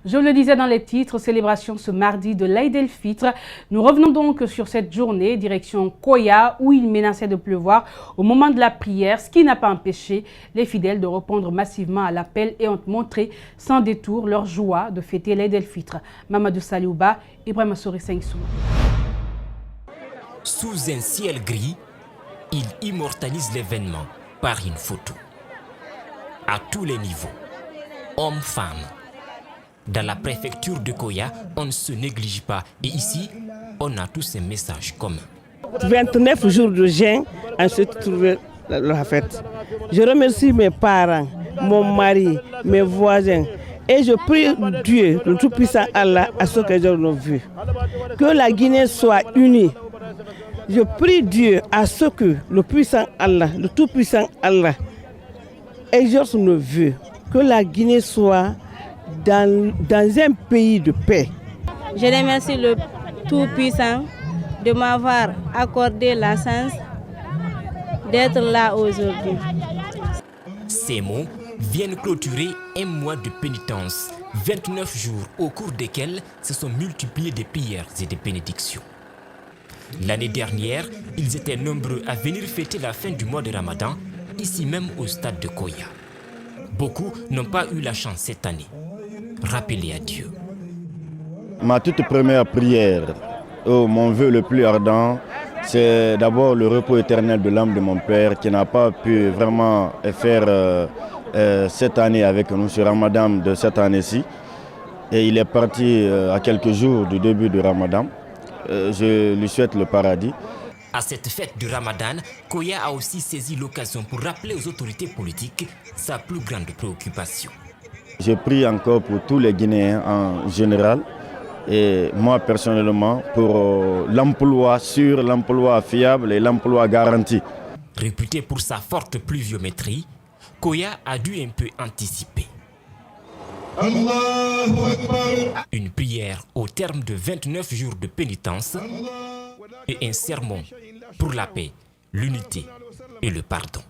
Je le disais dans les titres, célébration ce mardi de l'Aïd el-Fitr. Nous revenons donc sur cette journée, direction Koya, où il menaçait de pleuvoir au moment de la prière, ce qui n'a pas empêché les fidèles de répondre massivement à l'appel et ont montré sans détour leur joie de fêter l'Aïd el-Fitr. Mamadou Saliouba, Ibrahima Souri Saïsouma. Sous un ciel gris, il immortalise l'événement par une photo. À tous les niveaux, hommes, femmes. Dans la préfecture de Koya, on ne se néglige pas. Et ici, on a tous un message commun. 29 jours de jeûne, ensuite trouver la fête. Je remercie mes parents, mon mari, mes voisins. Et je prie Dieu, le Tout-Puissant Allah, à ce que je l'ai vu. Que la Guinée soit unie. Je prie Dieu à ce que le puissant Allah, le Tout-Puissant Allah, exauce nos vœux. Que la Guinée soit dans un pays de paix. Je remercie le Tout-Puissant de m'avoir accordé la chance d'être là aujourd'hui. Ces mots viennent clôturer un mois de pénitence, 29 jours au cours desquels se sont multipliées des prières et des bénédictions. L'année dernière, ils étaient nombreux à venir fêter la fin du mois de Ramadan, ici même au stade de Koya. Beaucoup n'ont pas eu la chance cette année. Rappelez à Dieu. Ma toute première prière, mon vœu le plus ardent, c'est d'abord le repos éternel de l'âme de mon père qui n'a pas pu vraiment faire cette année avec nous, ce Ramadan de cette année-ci. Et il est parti à quelques jours du début du Ramadan. Je lui souhaite le paradis. À cette fête du Ramadan, Koya a aussi saisi l'occasion pour rappeler aux autorités politiques sa plus grande préoccupation. Je prie encore pour tous les Guinéens en général et moi personnellement pour l'emploi sûr, l'emploi fiable et l'emploi garanti. Réputé pour sa forte pluviométrie, Koya a dû un peu anticiper. Une prière au terme de 29 jours de pénitence et un sermon pour la paix, l'unité et le pardon.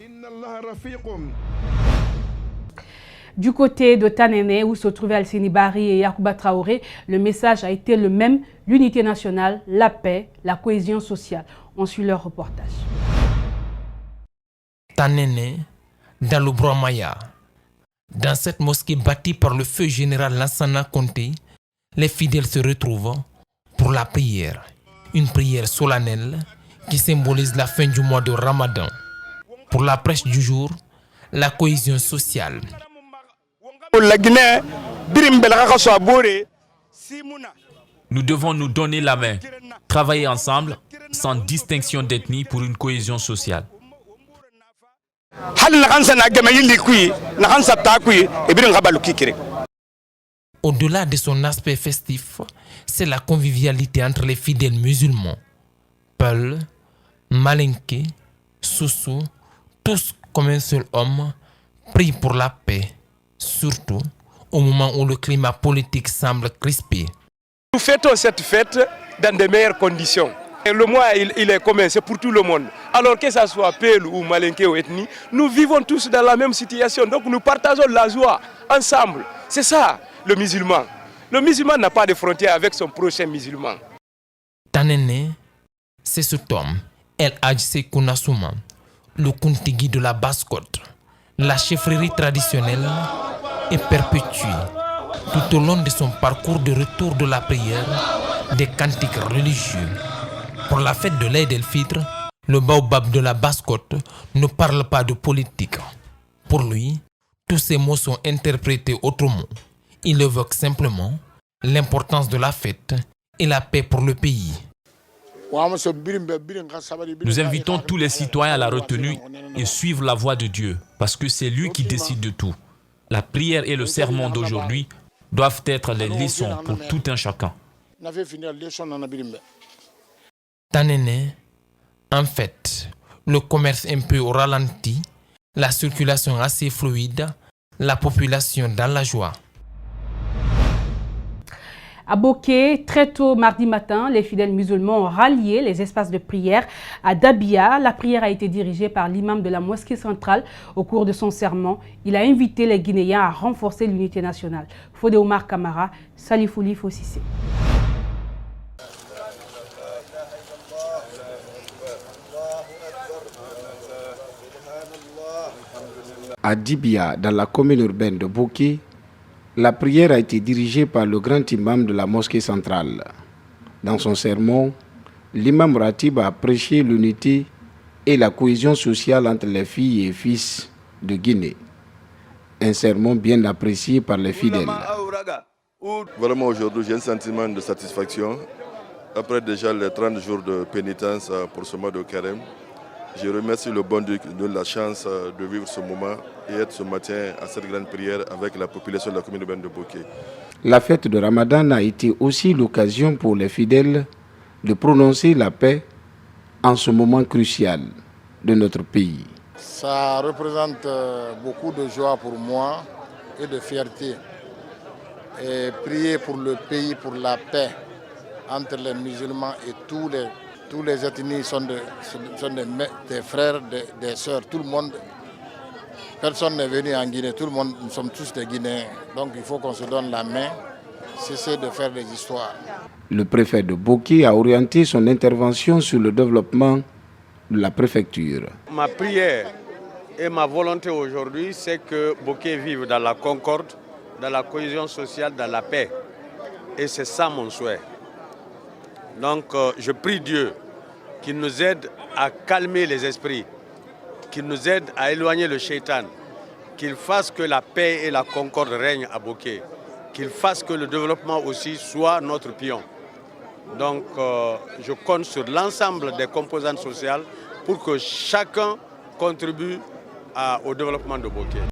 Du côté de Tanene, où se trouvaient Alcini Bari et Yacouba Traoré, le message a été le même, l'unité nationale, la paix, la cohésion sociale. On suit leur reportage. Tanene, dans le Bromaya. Dans cette mosquée bâtie par le feu général Lansana Conté, les fidèles se retrouvent pour la prière. Une prière solennelle qui symbolise la fin du mois de Ramadan. Pour la prêche du jour, la cohésion sociale. Nous devons nous donner la main, travailler ensemble, sans distinction d'ethnie pour une cohésion sociale. Au-delà de son aspect festif, c'est la convivialité entre les fidèles musulmans. Peul, Malinké, Soussou, tous comme un seul homme, prient pour la paix, surtout au moment où le climat politique semble crispé. Nous fêtons cette fête dans de meilleures conditions. Et le mois, il est commun, c'est pour tout le monde. Alors que ce soit Peul ou Malinké ou ethnie, nous vivons tous dans la même situation. Donc nous partageons la joie ensemble. C'est ça, le musulman. Le musulman n'a pas de frontières avec son prochain musulman. Tanene, c'est cet homme, El Hadj Sékou Nassouma, le Kuntigi de la Basse-Côte. La chefferie traditionnelle est perpétuée. Tout au long de son parcours de retour de la prière, des cantiques religieux. Pour la fête de l'Aïd el-Fitr, le baobab de la Basse-Côte ne parle pas de politique. Pour lui, tous ces mots sont interprétés autrement. Il évoque simplement l'importance de la fête et la paix pour le pays. Nous invitons tous les citoyens à la retenue et suivre la voie de Dieu, parce que c'est lui qui décide de tout. La prière et le sermon d'aujourd'hui doivent être les leçons pour tout un chacun. Tanene, en fait, le commerce un peu au ralenti, la circulation assez fluide, la population dans la joie. À Boké, très tôt mardi matin, les fidèles musulmans ont rallié les espaces de prière à Dabia. La prière a été dirigée par l'imam de la mosquée centrale. Au cours de son sermon, il a invité les Guinéens à renforcer l'unité nationale. Fodé Omar Kamara, Salifouli Fossissé. À Dibia, dans la commune urbaine de Boké, la prière a été dirigée par le grand imam de la mosquée centrale. Dans son sermon, l'imam Ratib a prêché l'unité et la cohésion sociale entre les filles et fils de Guinée. Un sermon bien apprécié par les fidèles. Vraiment aujourd'hui j'ai un sentiment de satisfaction. Après déjà les 30 jours de pénitence pour ce mois de carême, je remercie le bon Dieu de la chance de vivre ce moment et être ce matin à cette grande prière avec la population de la commune urbaine de Boké. La fête de Ramadan a été aussi l'occasion pour les fidèles de prononcer la paix en ce moment crucial de notre pays. Ça représente beaucoup de joie pour moi et de fierté. Et prier pour le pays, pour la paix entre les musulmans et tous les ethnies sont des frères, des sœurs, tout le monde. Personne n'est venu en Guinée, tout le monde, nous sommes tous des Guinéens. Donc il faut qu'on se donne la main, cesser de faire des histoires. Le préfet de Boké a orienté son intervention sur le développement de la préfecture. Ma prière et ma volonté aujourd'hui, c'est que Boké vive dans la concorde, dans la cohésion sociale, dans la paix. Et c'est ça mon souhait. Donc je prie Dieu qu'il nous aide à calmer les esprits, qu'il nous aide à éloigner le shaitan, qu'il fasse que la paix et la concorde règnent à Boké, qu'il fasse que le développement aussi soit notre pion. Donc je compte sur l'ensemble des composantes sociales pour que chacun contribue au développement de Boké.